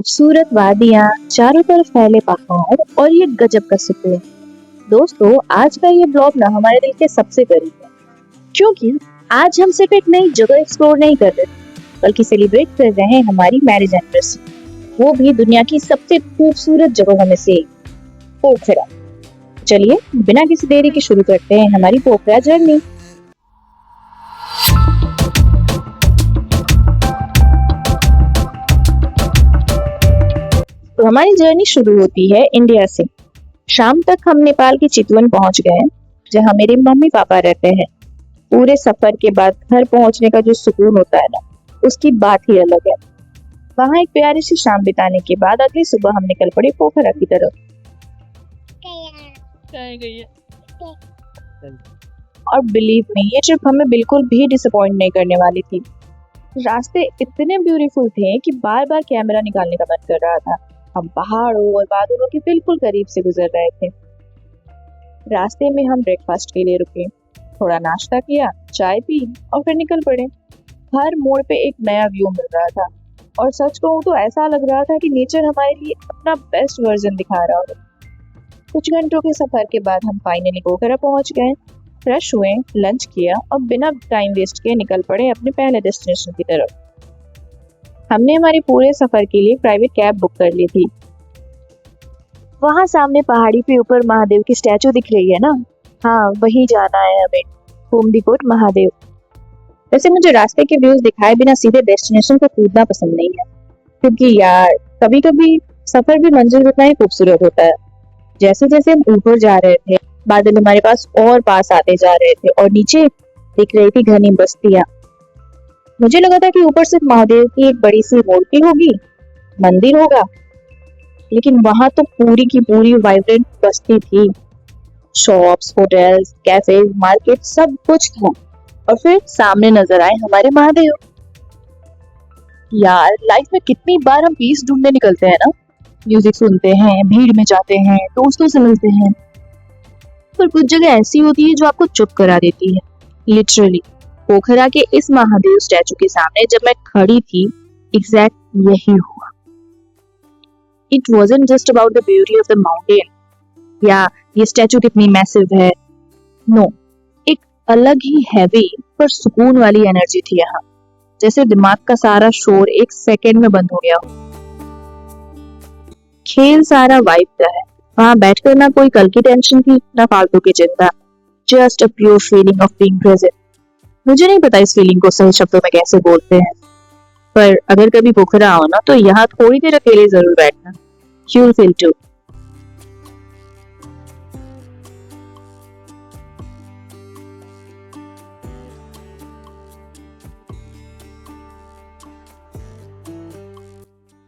खूबसूरत वादियां, चारों तरफ फैले पहाड़ और ये गजब का सुकून। दोस्तों, आज का ये ब्लॉग ना हमारे दिल के सबसे करीब है, क्योंकि आज हम सिर्फ एक नई जगह एक्सप्लोर नहीं कर रहे, बल्कि सेलिब्रेट कर रहे हैं हमारी मैरिज एनिवर्सरी, वो भी दुनिया की सबसे खूबसूरत जगहों में से एक, पोखरा। चलिए बिना किसी देरी के शुरू करते हैं हमारी पोखरा जर्नी। तो हमारी जर्नी शुरू होती है इंडिया से। शाम तक हम नेपाल के चितवन पहुंच गए, जहां मेरे मम्मी पापा रहते हैं। पूरे सफर के बाद घर पहुंचने का जो सुकून होता है ना, उसकी बात ही अलग है। वहां एक प्यारी सी शाम बिताने के बाद अगली सुबह हम निकल पड़े पोखरा की तरफ। और बिलीव मी, ये ट्रिप हमें बिल्कुल भी डिसअपॉइंट नहीं करने वाली थी। रास्ते इतने ब्यूटीफुल थे कि बार बार कैमरा निकालने का मन कर रहा था। हम पहाड़ों और बादलों के बिल्कुल करीब से गुजर रहे थे। रास्ते में हम ब्रेकफास्ट के लिए रुके, थोड़ा नाश्ता किया, चाय पी और फिर निकल पड़े। हर मोड़ पे एक नया व्यू मिल रहा था और सच कहूँ तो ऐसा लग रहा था कि नेचर हमारे लिए अपना बेस्ट वर्जन दिखा रहा हो। कुछ घंटों के सफर के बाद हम फाइनली पोखरा पहुंच गए, फ्रेश हुए, लंच किया और बिना टाइम वेस्ट किए निकल पड़े अपने पहले डेस्टिनेशन की तरफ। हमने हमारे पूरे सफर के लिए प्राइवेट कैब बुक कर ली थी। वहां सामने पहाड़ी पे ऊपर महादेव की स्टैचू दिख रही है ना, हाँ वहीं जाना है हमें, कुमदीकोट महादेव। वैसे मुझे रास्ते के व्यूज दिखाए बिना सीधे डेस्टिनेशन को कूदना पसंद नहीं है, क्योंकि यार कभी कभी सफर भी मंजिल जितना ही खूबसूरत होता है। जैसे जैसे हम ऊपर जा रहे थे, बादल हमारे पास और पास आते जा रहे थे और नीचे दिख रही थी घनी बस्तियां। मुझे लगा था कि ऊपर सिर्फ महादेव की एक बड़ी सी मूर्ति होगी, मंदिर होगा, लेकिन वहां तो पूरी की पूरी वाइब्रेंट बस्ती थी। शॉप्स, होटल्स, कैफे, मार्केट, सब कुछ था। और फिर सामने नजर आए हमारे महादेव। यार लाइफ में कितनी बार हम पीस ढूंढने निकलते हैं ना, म्यूजिक सुनते हैं, भीड़ में जाते हैं, दोस्तों से मिलते हैं, पर कुछ जगह ऐसी होती है जो आपको चुप करा देती है। लिटरली पोखरा के इस महादेव स्टैचू के सामने जब मैं खड़ी थी, एग्जैक्ट यही हुआ। It wasn't just about the beauty of the mountain या ये स्टैचू कितनी मैसिव है। नो, एक अलग ही हैवी पर सुकून वाली एनर्जी थी यहाँ, जैसे दिमाग का सारा शोर एक सेकेंड में बंद हो गया हो। खेल सारा वाइब का है। वहां बैठकर ना कोई कल की टेंशन थी, ना फालतू की चिंता, just a pure feeling of being present. मुझे नहीं पता इस फीलिंग को सही शब्दों में कैसे बोलते हैं, पर अगर कभी पोखरा आओ ना तो यहाँ थोड़ी देर अकेले जरूर बैठना, यू विल फील टू।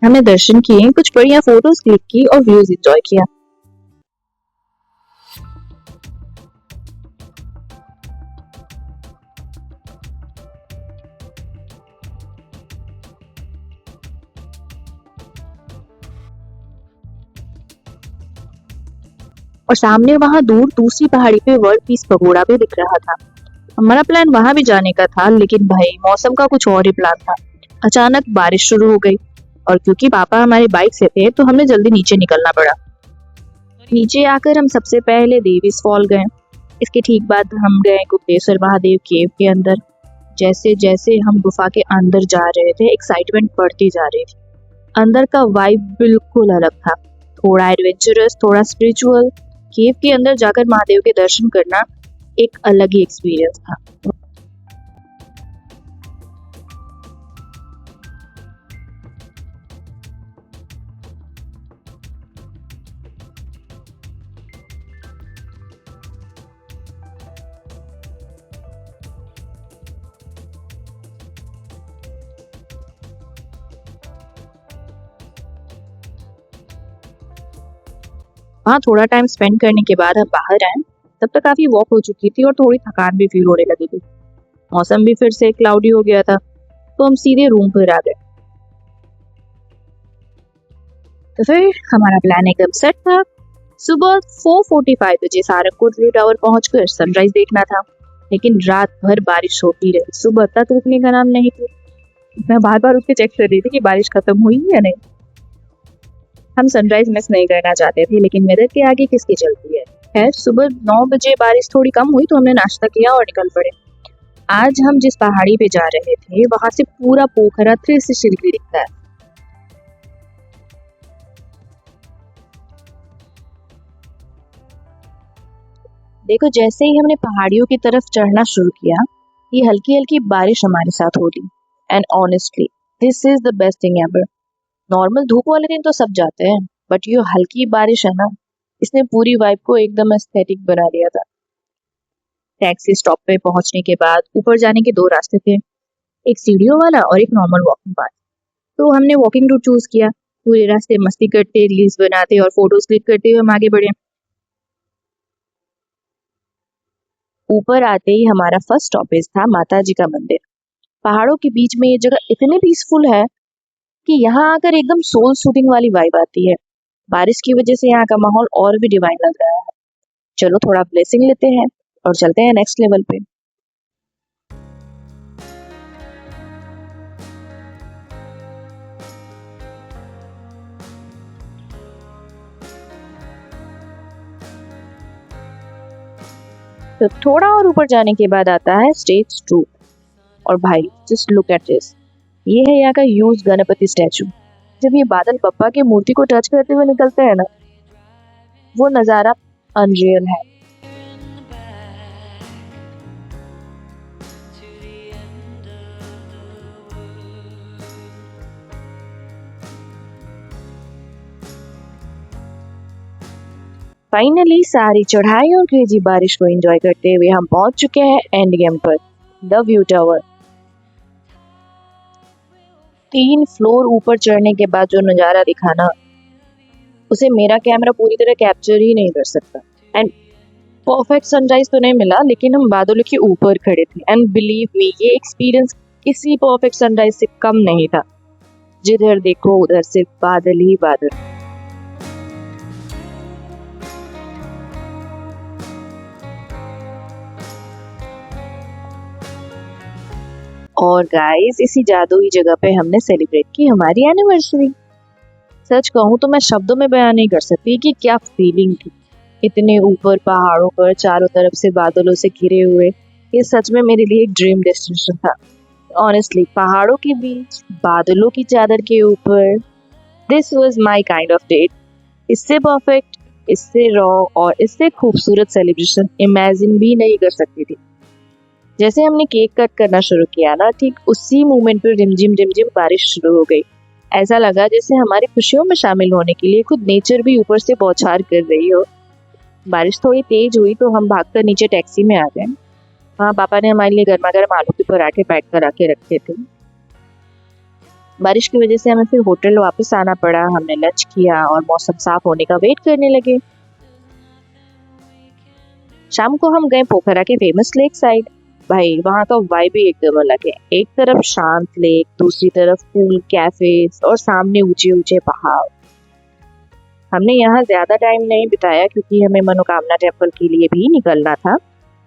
हमने दर्शन किए, कुछ बढ़िया फोटोज क्लिक की और व्यूज एंजॉय किया। और सामने वहां दूर दूसरी पहाड़ी पे वर्ल्ड पीस पगोड़ा भी दिख रहा था। हमारा प्लान वहां भी जाने का था, लेकिन भाई मौसम का कुछ और ही प्लान था। अचानक बारिश शुरू हो गई और क्योंकि पापा हमारे बाइक से थे तो हमें जल्दी नीचे निकलना पड़ा। नीचे आकर हम सबसे पहले देवीज फॉल गए। इसके ठीक बाद हम गए गुप्तेश्वर महादेव केव के अंदर। जैसे जैसे हम गुफा के अंदर जा रहे थे, एक्साइटमेंट बढ़ती जा रही थी। अंदर का वाइब बिल्कुल अलग था, थोड़ा एडवेंचरस, थोड़ा स्पिरिचुअल। केव के अंदर जाकर महादेव के दर्शन करना एक अलग ही एक्सपीरियंस था। वहाँ थोड़ा टाइम स्पेंड करने के बाद हम बाहर आए। तब तक काफी वॉक हो चुकी थी और थोड़ी थकान भी फील होने लगी थी। मौसम भी फिर से क्लाउडी हो गया था, तो हम सीधे रूम पर आ गए। तो फिर हमारा प्लान एकदम सेट था। सुबह 4:45 बजे सारंगपुर व्यू टावर पहुंचकर सनराइज देखना था, लेकिन रात भर बारिश होती रही, सुबह तक रुकने का नाम नहीं था। मैं बार बार उठ के चेक कर रही थी कि बारिश खत्म हुई या नहीं। हम सनराइज मिस नहीं करना चाहते थे, लेकिन वेदर के आगे किसकी चलती है। खैर, सुबह 9 बजे बारिश थोड़ी कम हुई तो हमने नाश्ता किया और निकल पड़े। आज हम जिस पहाड़ी पे जा रहे थे वहां से पूरा पोखरा 360 डिग्री दिखता है। देखो, जैसे ही हमने पहाड़ियों की तरफ चढ़ना शुरू किया, ये हल्की हल्की बारिश हमारे साथ हो रही। And honestly, this is the best thing ever. Normal धूप वाले दिन तो सब जाते हैं, बट ये हल्की बारिश है ना, इसने पूरी वाइब को एकदम एस्थेटिक बना दिया था। टैक्सी स्टॉप पे पहुंचने के बाद ऊपर जाने के दो रास्ते थे, एक सीढ़ियों वाला और एक नॉर्मल वॉकिंग पाथ। तो हमने वॉकिंग रूट चूज किया। पूरे रास्ते मस्ती करते, रील्स बनाते और फोटोज क्लिक करते हुए हम आगे बढ़े। ऊपर आते ही हमारा फर्स्ट स्टॉपेज था माता जी का मंदिर। पहाड़ों के बीच में ये जगह इतनी पीसफुल है कि यहाँ आकर एकदम सोल सूदिंग वाली वाइब आती है। बारिश की वजह से यहाँ का माहौल और भी डिवाइन लग रहा है। चलो थोड़ा ब्लेसिंग लेते हैं और चलते हैं नेक्स्ट लेवल पे। तो थोड़ा और ऊपर जाने के बाद आता है स्टेज 2। और भाई, जस्ट लुक एट दिस। ये है यहाँ का यूज गणपति स्टैचू। जब ये बादल पप्पा की मूर्ति को टच करते हुए निकलते हैं ना, वो नजारा अनरियल है। फाइनली सारी चढ़ाई और क्रेजी बारिश को एंजॉय करते हुए हम पहुंच चुके हैं एंड गेम पर, द व्यू टावर। 3 फ्लोर ऊपर चढ़ने के बाद जो नजारा दिखा ना, उसे मेरा कैमरा पूरी तरह कैप्चर ही नहीं कर सकता। एंड परफेक्ट सनराइज तो नहीं मिला, लेकिन हम बादलों के ऊपर खड़े थे एंड बिलीव मी, ये एक्सपीरियंस किसी परफेक्ट सनराइज से कम नहीं था। जिधर देखो उधर सिर्फ बादल ही बादल। और गाइस, इसी जादुई जगह पे हमने सेलिब्रेट की हमारी एनिवर्सरी। सच कहूँ तो मैं शब्दों में बयान नहीं कर सकती कि क्या फीलिंग थी। इतने ऊपर पहाड़ों पर चारों तरफ से बादलों से घिरे हुए, ये सच में मेरे लिए एक ड्रीम डेस्टिनेशन था। ऑनेस्टली, पहाड़ों के बीच बादलों की चादर के ऊपर, this was my kind of date. इससे परफेक्ट, इससे रॉ और इससे खूबसूरत सेलिब्रेशन इमेजिन भी नहीं कर सकती थी। जैसे हमने केक कट करना शुरू किया ना, ठीक उसी मोमेंट पर रिमझिम रिमझिम बारिश शुरू हो गई। ऐसा लगा जैसे हमारी खुशियों में शामिल होने के लिए खुद नेचर भी ऊपर से बौछार कर रही हो। बारिश थोड़ी तेज हुई तो हम भागकर नीचे टैक्सी में आ गए। हाँ, पापा ने हमारे लिए गर्मा गर्म आलू के पराठे पैक करा के रखे थे। बारिश की वजह से हमें फिर होटल वापस आना पड़ा। हमने लंच किया और मौसम साफ होने का वेट करने लगे। शाम को हम गए पोखरा के फेमस लेक साइड। भाई, वहाँ का वाइब ही एकदम अलग है। एक तरफ शांत लेक, दूसरी तरफ कूल कैफेज और सामने ऊंचे ऊंचे पहाड़। हमने यहाँ ज्यादा टाइम नहीं बिताया क्योंकि हमें मनोकामना टेम्पल के लिए भी निकलना था,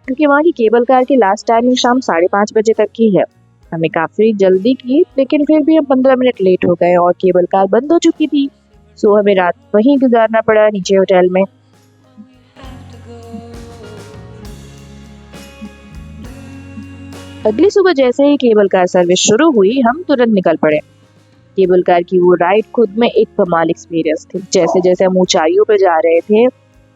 क्योंकि वहाँ की केबल कार की लास्ट टाइमिंग शाम 5:30 बजे तक की है। हमें काफी जल्दी की, लेकिन फिर भी हम 15 मिनट लेट हो गए और केबल कार बंद हो चुकी थी। सो हमें रात वहीं गुजारना पड़ा नीचे होटल में। अगली सुबह जैसे ही केबल कार सर्विस शुरू हुई, हम तुरंत निकल पड़े। केबल कार की वो राइड खुद में एक कमाल एक्सपीरियंस थी। जैसे जैसे हम ऊंचाइयों पर जा रहे थे,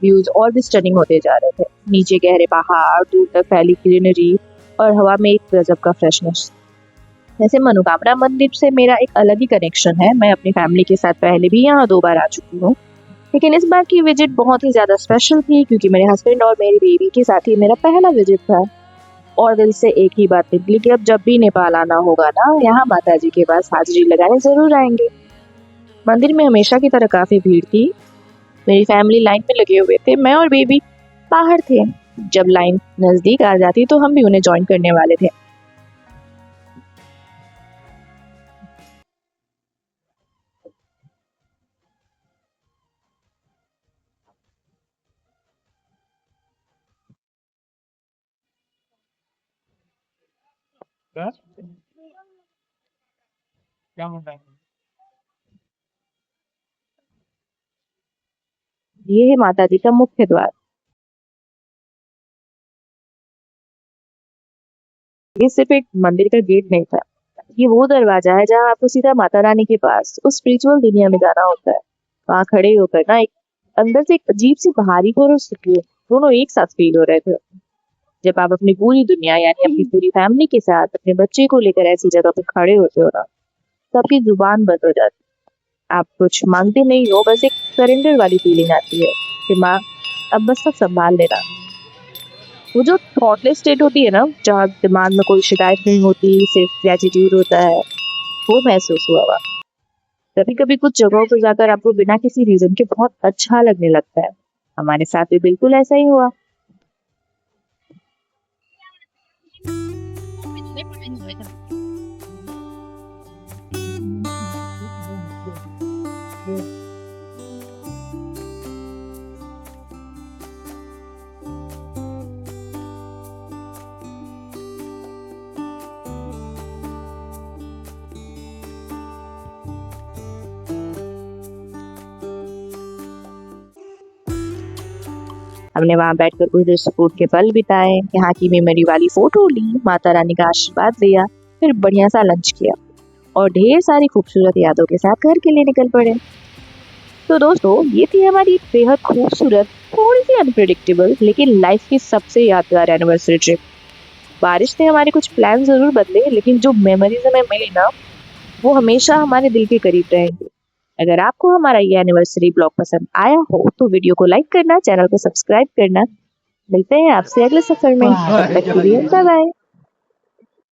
व्यूज और भी स्टनिंग होते जा रहे थे। नीचे गहरे पहाड़, दूर तक फैली ग्रीनरी और हवा में एक गजब का फ्रेशनेस। वैसे मनोकामना मंदिर से मेरा एक अलग ही कनेक्शन है। मैं अपनी फैमिली के साथ पहले भी यहाँ 2 बार आ चुकी हूँ, लेकिन इस बार की विजिट बहुत ही ज्यादा स्पेशल थी क्योंकि मेरे हस्बैंड और मेरी बेबी के साथ ही मेरा पहला विजिट था। और दिल से एक ही बात निकली कि अब जब भी नेपाल आना होगा ना, यहाँ माता जी के पास हाजिरी लगाने जरूर आएंगे। मंदिर में हमेशा की तरह काफी भीड़ थी। मेरी फैमिली लाइन में लगे हुए थे, मैं और बेबी बाहर थे। जब लाइन नजदीक आ जाती तो हम भी उन्हें ज्वाइन करने वाले थे। क्या क्या होता है? ये है माता जी का मुख्य द्वार। ये सिर्फ एक मंदिर का गेट नहीं था, ये वो दरवाजा है जहाँ आपको सीधा माता रानी के पास उस स्पिरिचुअल दुनिया में जाना होता है। वहाँ खड़े होकर ना एक अंदर से एक अजीब सी भारीपन और सुकून दोनों एक साथ फील हो रहे थे। जब आप अपनी पूरी दुनिया यानी अपनी पूरी फैमिली के साथ अपने बच्चे को लेकर ऐसी जगह पे खड़े होते हो ना, तो आपकी जुबान बंद हो जाती है। आप कुछ मांगते नहीं हो, बस एक सरेंडर वाली फीलिंग आती है कि माँ अब बस सब संभाल लेना। वो जो थॉटलेस स्टेट होती है ना, जहाँ दिमाग में कोई शिकायत नहीं होती, सिर्फ ग्रेटिट्यूड होता है, वो महसूस हुआ वहाँ। कभी कभी कुछ जगहों पर जाकर आपको बिना किसी रीजन के बहुत अच्छा लगने लगता है। हमारे साथ भी बिल्कुल ऐसा ही हुआ। हमने वहाँ बैठकर कुछ देर सुकून के पल बिताए, यहाँ की मेमोरी वाली फोटो ली, माता रानी का आशीर्वाद लिया, फिर बढ़िया सा लंच किया और ढेर सारी खूबसूरत यादों के साथ घर के लिए निकल पड़े। तो दोस्तों, ये थी हमारी एक बेहद खूबसूरत, थोड़ी सी अनप्रिडिक्टेबल लेकिन लाइफ की सबसे यादगार एनिवर्सरी ट्रिप। बारिश ने हमारे कुछ प्लान जरूर बदले, लेकिन जो मेमोरीज हमें मिली ना, वो हमेशा हमारे दिल के करीब रहेंगी। अगर आपको हमारा ये एनिवर्सरी ब्लॉग पसंद आया हो तो वीडियो को लाइक करना, चैनल को सब्सक्राइब करना। मिलते हैं आपसे अगले सफर में, तब तक के लिए बाय बाय।